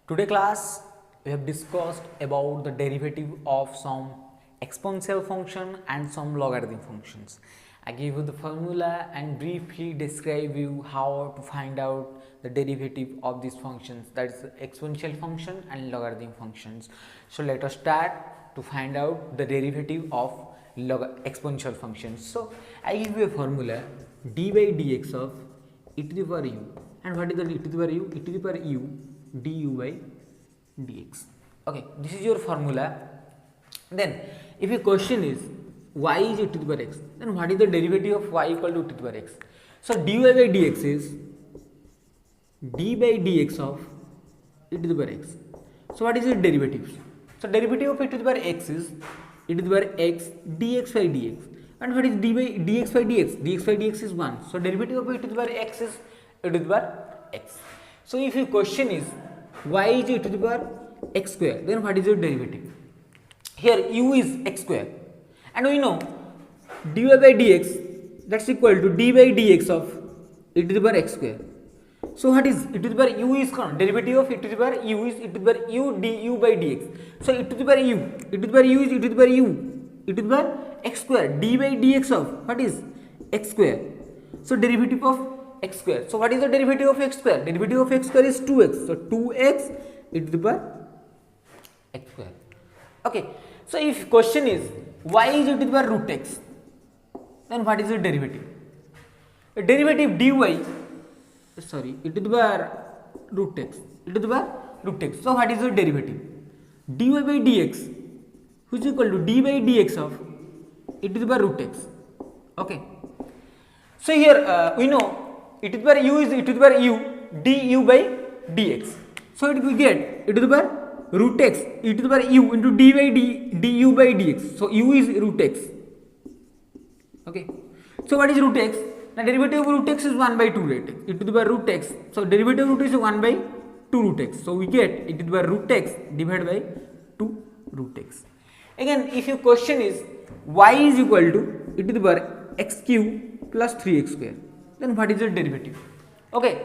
Today class we have discussed about the derivative of some exponential function and some logarithm functions. I gave you the formula and briefly describe you how to find out the derivative of these functions, that is the exponential function and logarithm functions. So let us start to find out the derivative of exponential functions. So I give you a formula d by dx of e to the power u, and what is the e to the power u? E to the power u du by dx. Okay, this is your formula. Then if your question is y is e to the power x, then what is the derivative of y equal to e to the power x? So dy by dx is d by dx of e to the power x. So what is the derivative? So derivative of e to the power x is e to the power x dx by dx. And what is d by dx by dx? Dx by dx is 1. So derivative of e to the power x is e to the power x. So if your question is y is e to the power x square, then what is your derivative? Here u is x square, and we know dy by dx, that's equal to d by dx of e to the power x square. So what is e to the power u is called derivative of e to the power u is e to the power u du by dx. So e to the power u, e to the power u is e to the power u, e to the power x square, d by dx of what is x square. So derivative of x square. So what is the derivative of x square? Derivative of x square is 2x. So 2x e to the power x square. Okay. So if question is y is e to the power root x, then what is the derivative? The derivative dy, e to the power root x, e to the power root x. So what is the derivative? dy by dx, which is equal to d by dx of e to the power root x. Okay. So here we know e to the power u is e to the power u du by dx. So it we get e to the power root x e to the power u into d by du by dx. So u is root x. Okay. So what is root x? The derivative of root x is 1 by 2 root x, e to the power root x. So derivative of root is 1 by 2 root x. So we get e to the power root x divided by 2 root x. Again, if your question is y is equal to e to the power x cube plus 3x square, then what is the derivative? Okay.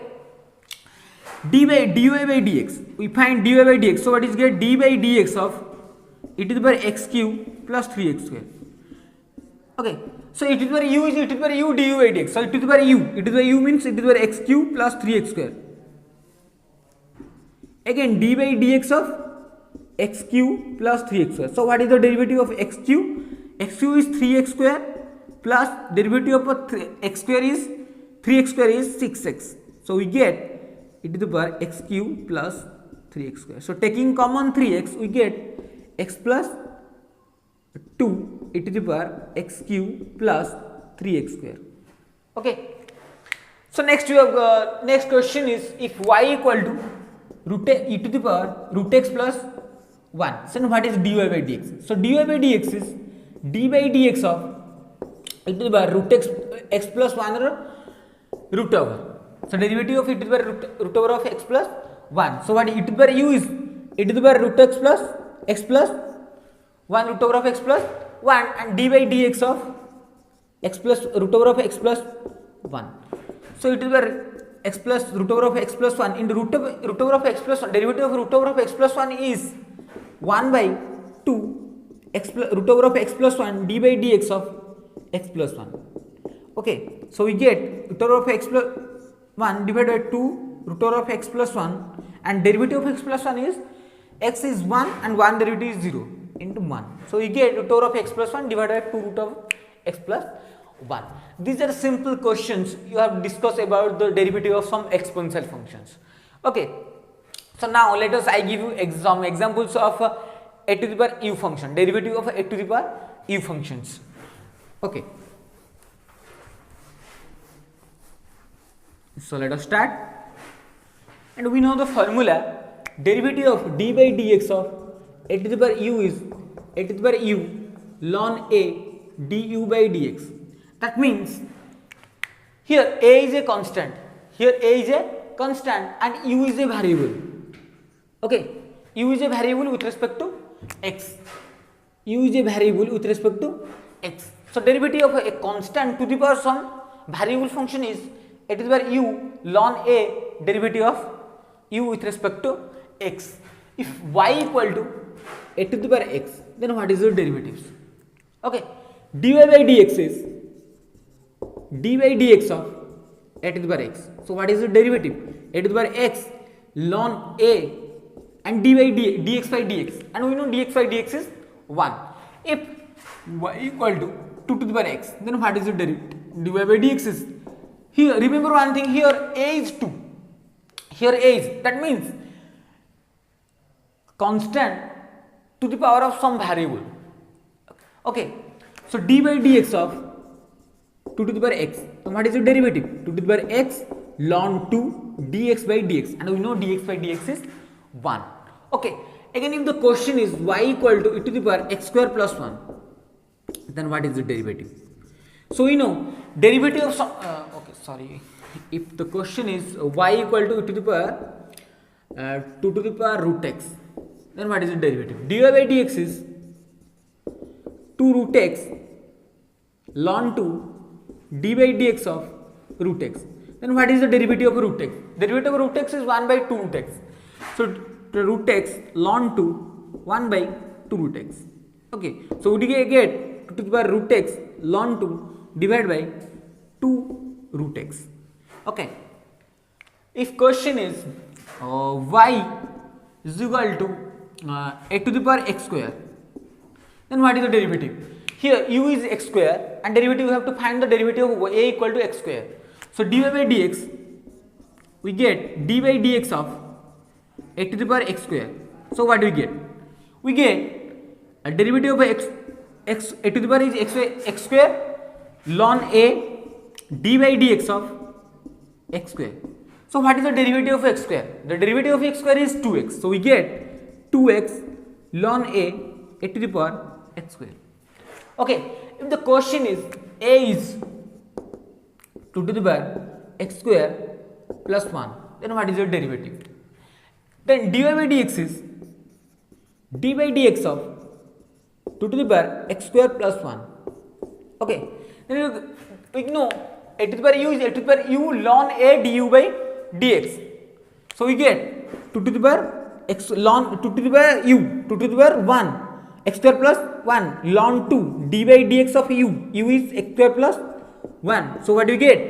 dy by dx, we find dy by dx. So what is get d by dx of e to the power x cube plus 3x square. Okay. So e to the power u is e to the power u du by dx. So e to the power u, e to the power u means e to the power x cube plus 3x square. Again d by dx of x cube plus 3x square. So what is the derivative of x cube? X cube is 3x square plus derivative of x square is 3x square is 6x. So we get e to the power x cube plus 3x square. So taking common 3x, we get x plus 2 e to the power x cube plus 3x square. Okay. So next we have next question is if y equal to root e to the power root x plus 1. So what is dy by dx? So dy by dx is d by dx of e to the power root x plus 1 or root over. So derivative of e to the power root over of x plus 1. So what e to the power u is e to the power root x plus 1 root over of x plus 1, and d by dx of x plus root over of x plus 1. So e to the power x plus root over of x plus 1 into root over of x plus 1, derivative of root over of x plus 1 is 1 by 2 x plus root over of x plus 1 d by dx of x plus 1. Okay. So we get root over of x plus 1 divided by 2 root over of x plus 1, and derivative of x plus 1 is x is 1 and 1 derivative is 0 into 1. So we get root over of x plus 1 divided by 2 root of x plus 1. These are simple questions you have discussed about the derivative of some exponential functions. Okay. So now let us I give you some examples of a to the power u function, derivative of a to the power u functions. Okay. So let us start, and we know the formula derivative of d by dx of a to the power u is a to the power u ln a du by dx. That means here a is a constant, and u is a variable. Okay, u is a variable with respect to x. So derivative of a constant to the power some variable function is a to the power u ln a derivative of u with respect to x. If y equal to a to the power x, then what is the derivatives? Okay, dy by dx is dy dx of a to the power x. So what is the derivative? A to the power x ln a and dy dx by dx, and we know dx by dx is 1. If y equal to 2 to the power x, then what is the derivative? Dy by dx is, here remember one thing, here a is 2, here a is, that means constant to the power of some variable. Okay, so d by dx of 2 to the power x, so what is the derivative? 2 to the power x ln 2 dx by dx, and we know dx by dx is 1. Okay, again if the question is y equal to e to the power x square plus 1, then what is the derivative? So we know derivative of some if the question is y equal to e to the power 2 to the power root x, then what is the derivative? Dy by dx is 2 root x ln 2 d by dx of root x. Then what is the derivative of root x? Derivative of root x is 1 by 2 root x. So the root x ln 2 1 by 2 root x. Okay, so we get 2 to the power root x ln 2 divided by 2 root x. Okay, if question is y is equal to a to the power x square, then what is the derivative? Here u is x square, and derivative we have to find the derivative of a equal to x square. So dy by dx, we get d by dx of a to the power x square. So what do we get? We get a derivative of x a to the power is x square ln a d by dx of x square. So what is the derivative of x square? The derivative of x square is 2x. So we get 2x ln a to the power x square. Okay, if the question is a is 2 to the power x square plus 1, then what is your derivative? Then dy by dx is d by dx of 2 to the power x square plus 1. Okay, then we know a to the power u is a to the power u ln a du by dx. So we get 2 to the power x ln 2 to the power u 2 to the power 1 x square plus 1 ln 2 d by dx of u is x square plus 1. So what do we get?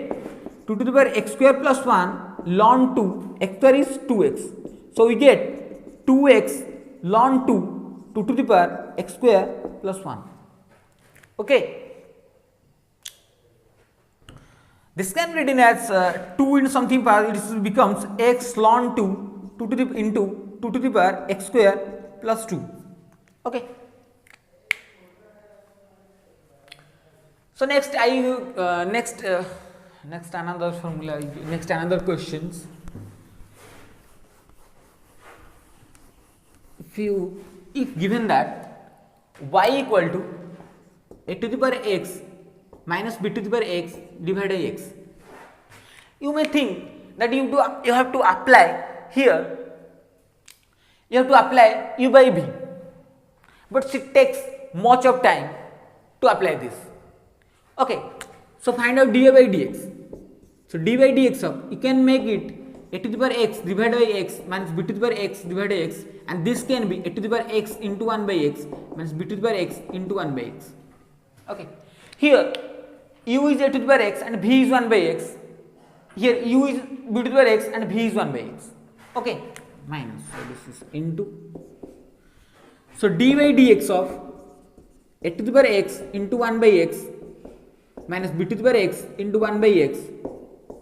2 to the power x square plus 1 ln 2 x square is 2x. So we get 2x ln 2 2 to the power x square plus 1. Okay, this can be written as 2 into something power, it becomes x ln 2 2 to the into 2 to the power x square plus 2. Okay, so next next another formula, next another questions. If given that y equal to a to the power x minus b to the power x divided by x, you may think that you have to apply here, you have to apply u by b, but it takes much of time to apply this. Okay, so find out dy by dx. So dy by dx of, you can make it a to the power x divided by x minus b to the power x divided by x, and this can be a to the power x into 1 by x minus b to the power x into 1 by x. Okay, here u is a to the power x and b is 1 by x, here u is b to the power x and b is 1 by x. Okay, minus, so this is into, so dy by dx of a to the power x into 1 by x minus b to the power x into 1 by x.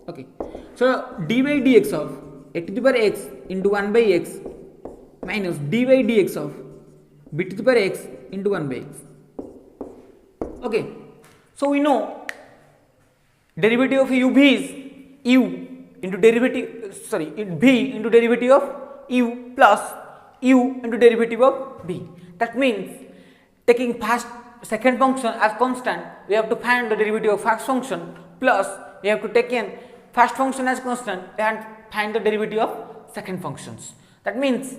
Okay, so d by dx of a to the power x into 1 by x minus d by dx of b to the power x into 1 by x. Okay, so we know derivative of u b is u into derivative, b into derivative of u plus u into derivative of b. That means taking second function as constant, we have to find the derivative of first function, plus we have to take in first function as constant and find the derivative of second functions. That means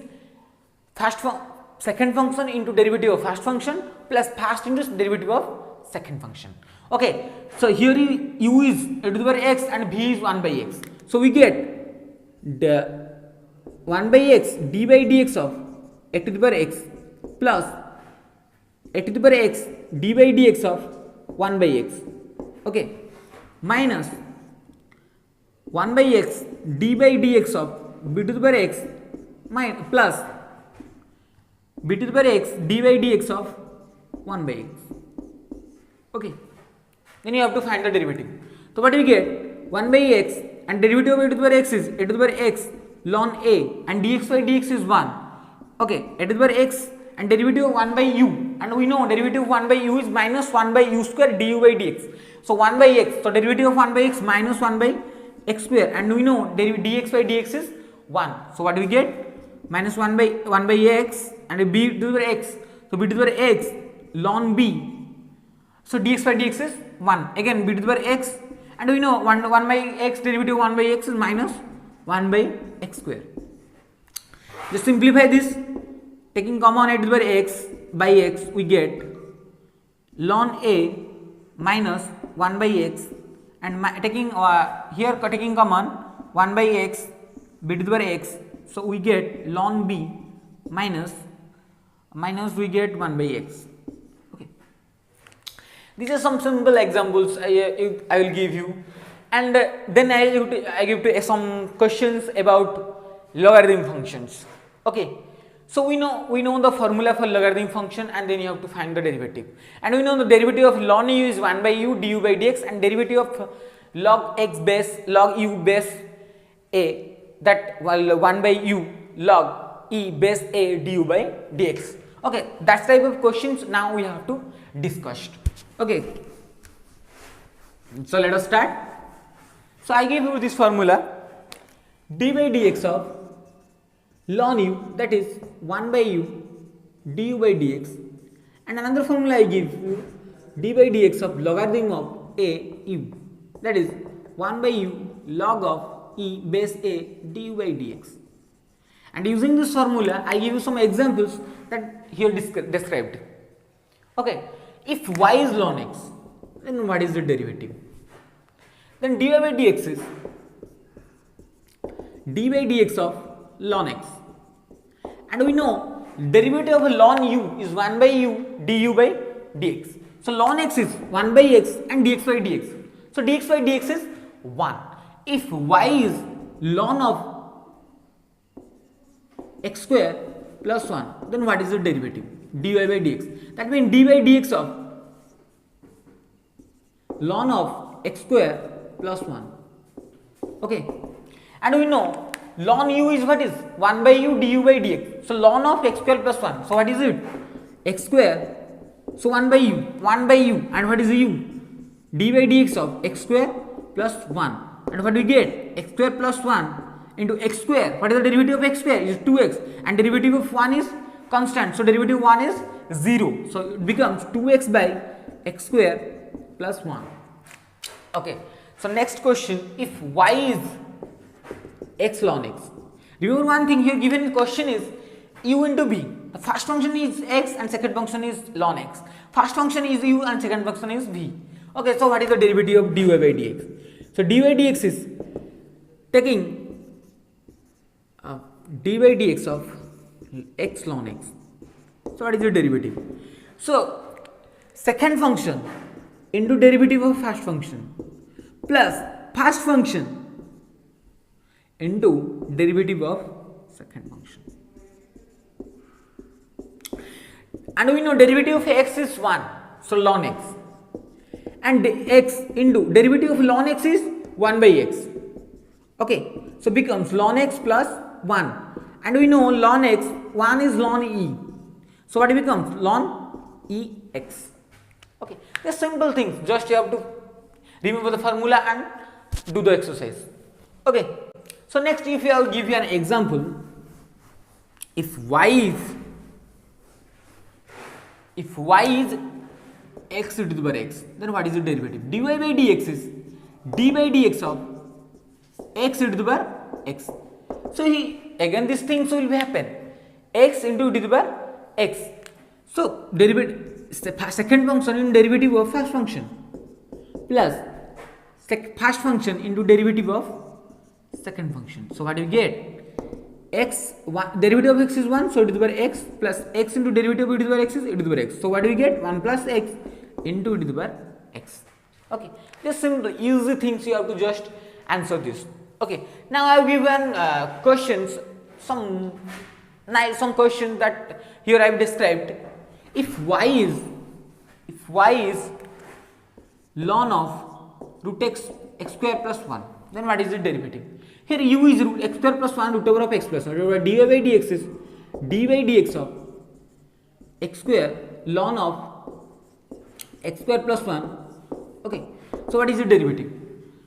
second function into derivative of first function plus first into derivative of second function. Okay, so here u is a to the power x and b is 1 by x. So we get the 1 by x d by dx of a to the power x plus a to the power x d by dx of 1 by x, okay, minus 1 by x d by dx of b to the power x plus b to the power x d by dx of 1 by x, okay. Then you have to find the derivative. So what do we get? 1 by x and derivative of a to the power x is a to the power x ln a and dx by dx is 1, okay, a to the power x and derivative of 1 by u, and we know derivative of 1 by u is minus 1 by u square du by dx. So 1 by x, so derivative of 1 by x minus 1 by x square, and we know dx by dx is 1. So what do we get? Minus 1 by x and b to the power x, so b to the power x ln b, so dx by dx is 1, again b to the power x, and we know 1 by x derivative of 1 by x is minus 1 by x square. Just simplify this, taking common a to the power x by x, we get ln a minus 1 by x, and taking here taking common 1 by x b to the power x, so we get ln b minus we get 1 by x. Okay, these are some simple examples I will give you, and then I give to some questions about logarithm functions. Okay, so we know the formula for logarithm function, and then you have to find the derivative, and we know the derivative of ln u is 1 by u du by dx, and derivative of log x base log u base a, that 1 by u log e base a du by dx. Okay, that type of questions now we have to discuss. Okay, so let us start. So I gave you this formula d by dx of ln u, that is 1 by u du by dx, and another formula I give you d by dx of logarithm of a u, that is 1 by u log of e base a du by dx. And using this formula I give you some examples that here described. Okay, if y is ln x, then what is the derivative? Then dy by dx is d by dx of ln x, and we know derivative of ln u is 1 by u du by dx. So ln x is 1 by x and dx by dx, so dx by dx is 1. If y is ln of x square plus 1, then what is the derivative? dy by dx. That means d by dx of ln of x square plus 1. Okay, and we know ln u is what is 1 by u du by dx. So ln of x square plus 1. So what is it? X square. So 1 by u, and what is the u? d by dx of x square plus 1. And what do we get? X square plus 1 into x square. What is the derivative of x square? Is 2x, and derivative of 1 is constant. So derivative of 1 is 0. So it becomes 2x by x square plus 1. Okay. So next question, if y is x ln x. Remember one thing here, given question is u into b. The first function is x and second function is ln x. First function is u and second function is v. Okay, so what is the derivative of dy by dx? So dy by dx is taking d by dx of x ln x. So what is the derivative? So second function into derivative of first function plus first function into derivative of second function. And we know derivative of x is 1, so ln x, and x into derivative of ln x is 1 by x. Okay, so becomes ln x plus 1, and we know ln x, 1 is ln e, so what it becomes? Ln ex. Okay, they're simple things, just you have to remember the formula and do the exercise. Okay, so next if I will give you an example, if y is x to the power x, then what is the derivative? dy by dx is d by dx of x to the power x. So again these things will happen, x into d to the power x. So derivative, second function in derivative of first function plus first function into derivative of second function. So what do you get? x, derivative of x is 1, so e to the power x plus x into derivative of e to the power x is e to the power x. So what do we get? 1 plus x into e to the power x. Okay, just simple easy things, you have to just answer this. Okay, now I have given questions, some questions that here I have described. If y is ln of root x square plus 1, then what is the derivative? Here u is root x square plus 1 root over of x plus 1, dy by dx is dy dx of x square ln of x square plus 1. Okay, so what is the derivative?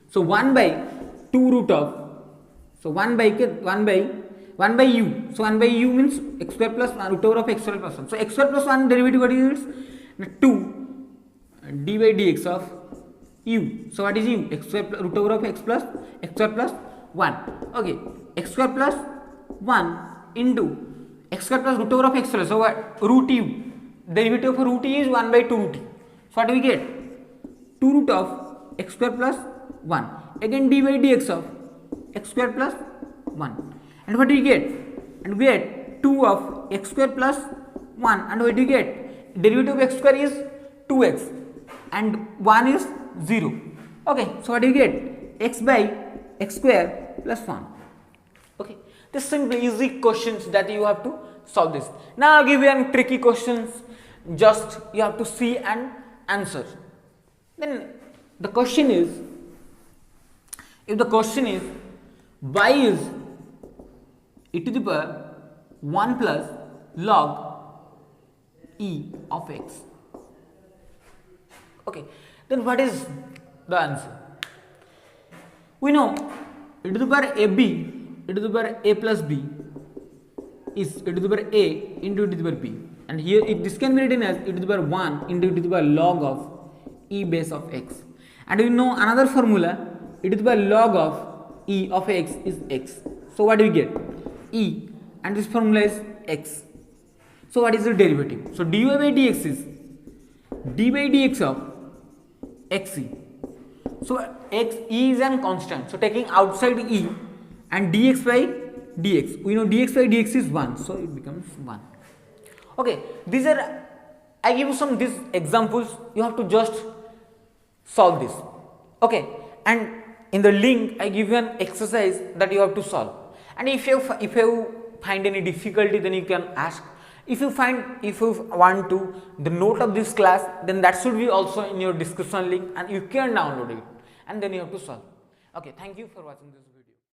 So 1 by 2 root of, so 1 by u, so 1 by u means x square plus 1 root over of x square plus 1. So x square plus 1 derivative, what is it? 2 dy dx of u. So what is u? X square plus root over of x square plus 1. Okay, x square plus 1 into x square plus root over of x square. So what? Root u. Derivative of root u is 1 by 2 root u. So what do we get? 2 root of x square plus 1. Again dy dx of x square plus 1. And what do we get? And we get 2 of x square plus 1. And what do we get? Derivative of x square is 2x and 1 is 0. Okay, so what do you get? X by x square plus 1. Okay, this simple easy questions that you have to solve this. Now I will give you tricky questions, just you have to see and answer. Then the question is, if the question is y is e to the power 1 plus log e of x. Okay, then what is the answer? We know e to the power ab, e to the power a plus b is e to the power a into e to the power b, and here this can be written as e to the power 1 into e to the power log of e base of x. And we know another formula, e to the power log of e of x is x. So what do we get? E, and this formula is x. So what is the derivative? So dy by dx is d by dx of xe. So x, e is a constant, so taking outside e and dx by dx, we know dx by dx is 1, so it becomes 1. Okay, these are, I give you some these examples, you have to just solve this. Okay, and in the link I give you an exercise that you have to solve, and if you find any difficulty, then you can ask. If you want to the note of this class, then that should be also in your description link, and you can download it and then you have to solve. Okay, thank you for watching this video.